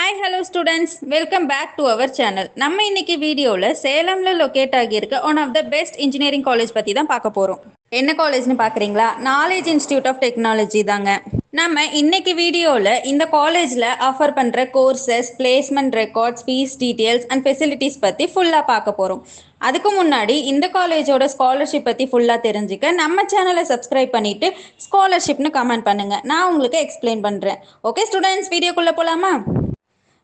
Hi hello students, welcome back to our channel. நம்ம இன்னைக்கு வீடியோவில் சேலமில் லொக்கேட் ஆகியிருக்க one of the best engineering college பற்றி தான் பார்க்க போகிறோம். என்ன காலேஜ்னு பார்க்குறீங்களா? நாலேஜ் இன்ஸ்டியூட் ஆஃப் டெக்னாலஜி தாங்க. நம்ம இன்னைக்கு வீடியோவில் இந்த காலேஜில் ஆஃபர் பண்ணுற courses, placement records, fees details and facilities பற்றி ஃபுல்லாக பார்க்க போகிறோம். அதுக்கு முன்னாடி இந்த காலேஜோட ஸ்காலர்ஷிப் பற்றி ஃபுல்லாக தெரிஞ்சுக்க நம்ம சேனலை சப்ஸ்கிரைப் பண்ணிவிட்டு ஸ்காலர்ஷிப்னு கமெண்ட் பண்ணுங்கள். நான் உங்களுக்கு எக்ஸ்பிளைன் பண்ணுறேன். ஓகே ஸ்டூடெண்ட்ஸ், வீடியோக்குள்ளே போகலாமா?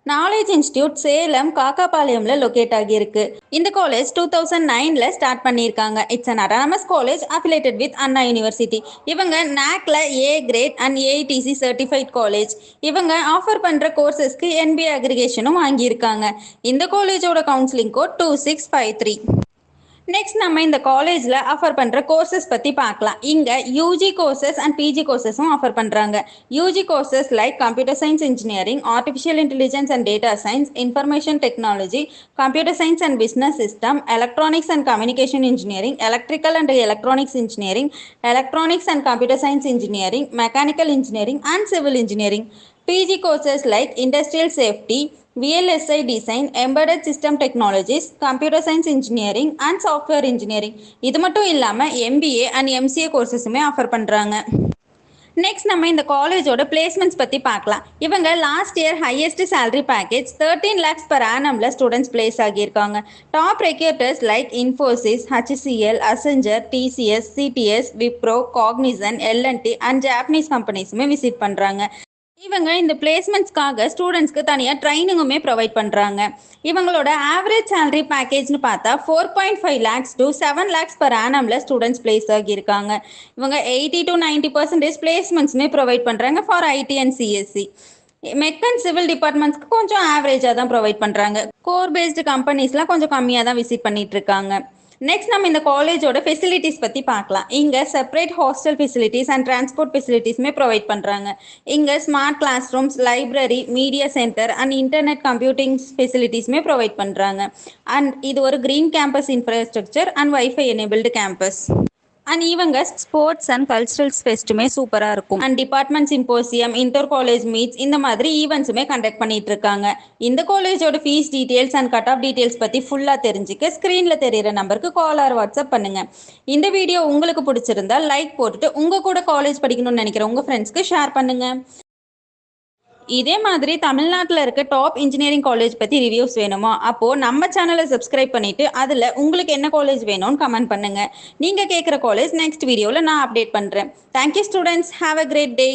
நாலேஜ் இன்ஸ்டியூட் சேலம் காக்காபாளையம்ல லொக்கேட் ஆகியிருக்கு. இந்த காலேஜ் 2009ல ஸ்டார்ட் பண்ணியிருக்காங்க. It's an autonomous college affiliated with Anna university. இவங்க நாக்ல ஏ கிரேட் அண்ட் ஏஐடிசி சர்டிஃபைட் காலேஜ். இவங்க ஆஃபர் பண்ற கோர்சஸ்க்கு NBA அக்ரிகேஷனும் வாங்கியிருக்காங்க. இந்த காலேஜோட கவுன்சிலிங் கோட் 2653. நெக்ஸ்ட் நம்ம இந்த காலேஜில் ஆஃபர் பண்ணுற கோர்சஸ் பற்றி பார்க்கலாம். இங்கே யூஜி கோர்சஸ் அண்ட் பிஜி கோர்சஸும் ஆஃபர் பண்ணுறாங்க. UG courses like computer science engineering, artificial intelligence and data science, information technology, computer science and business system, electronics and communication engineering, electrical and electronics engineering, electronics and computer science engineering, mechanical engineering and civil engineering. PG courses like Industrial Safety, VLSI Design, Embedded System Technologies, Computer Science Engineering and Software Engineering. இது மட்டும் இல்லாமல் MBA and MCA கோர்சஸுமே offer பண்ணுறாங்க. Next நம்ம இந்த காலேஜோட placements பற்றி பார்க்கலாம். இவங்க last year highest salary package 13 lakhs per annumல ஸ்டூடெண்ட்ஸ் பிளேஸ் ஆகியிருக்காங்க. Top recruiters like Infosys, HCL, Accenture, TCS, CTS, Wipro, Cognizant, L&T and Japanese கம்பெனிஸுமே விசிட் பண்ணுறாங்க. இவங்க இந்த பிளேஸ்மெண்ட்ஸ்க்காக ஸ்டூடெண்ட்ஸ்க்கு தனியாக ட்ரைனிங்குமே ப்ரொவைட் பண்ணுறாங்க. இவங்களோட ஆவரேஜ் சேலரி பேக்கேஜ்னு பார்த்தா 4.5 lakhs to 7 lakhs per annumல ஸ்டூடெண்ட்ஸ் பிளேஸ் ஆகியிருக்காங்க. இவங்க 80 to 90% பிளேஸ்மெண்ட்ஸுமே ப்ரொவைட் பண்ணுறாங்க for IT and CSC. Mech and civil டிபார்ட்மெண்ட்ஸ்க்கு கொஞ்சம் ஆவரேஜாக தான் ப்ரொவைட் பண்ணுறாங்க. கோர் பேஸ்டு கம்பெனிஸ்லாம் கொஞ்சம் கம்மியாக தான் விசிட் பண்ணிட்டு இருக்காங்க. நெக்ஸ்ட் நம்ம இந்த காலேஜோட ஃபெசிலிட்டிஸ் பற்றி பார்க்கலாம். இங்கே separate hostel facilities and transport ஃபெசிலிட்டிஸுமே ப்ரொவைட் பண்ணுறாங்க. இங்கே smart class rooms, library, media centre and internet computing ஃபெசிலிட்டிஸுமே ப்ரொவைட் பண்ணுறாங்க. அண்ட் இது ஒரு green campus infrastructure and wifi enabled campus. And இவங்க ஸ்போர்ட்ஸ் அண்ட் கல்ச்சுரல்ஸ் ஃபெஸ்ட்டுமே சூப்பராக இருக்கும். And department symposium, inter college meets, இந்த மாதிரி ஈவெண்ட்ஸுமே கண்டக்ட் பண்ணிட்டு இருக்காங்க. இந்த காலேஜோட fees details and cut off details பற்றி ஃபுல்லாக தெரிஞ்சுக்க ஸ்க்ரீனில் தெரியிற நம்பருக்கு கால் ஆர் வாட்ஸ்அப் பண்ணுங்க. இந்த வீடியோ உங்களுக்கு பிடிச்சிருந்தா லைக் போட்டுட்டு உங்கள் கூட காலேஜ் படிக்கணும்னு நினைக்கிற உங்கள் ஃப்ரெண்ட்ஸ்க்கு ஷேர் பண்ணுங்க. இதே மாதிரி தமிழ்நாட்டில் இருக்க டாப் இன்ஜினியரிங் காலேஜ் பற்றி ரிவ்யூஸ் வேணுமா? அப்போது நம்ம சேனலை சப்ஸ்கிரைப் பண்ணிவிட்டு அதில் உங்களுக்கு என்ன காலேஜ் வேணும்னு கமெண்ட் பண்ணுங்கள். நீங்கள் கேட்குற காலேஜ் நெக்ஸ்ட் வீடியோவில் நான் அப்டேட் பண்ணுறேன். Thank you students, have a great day.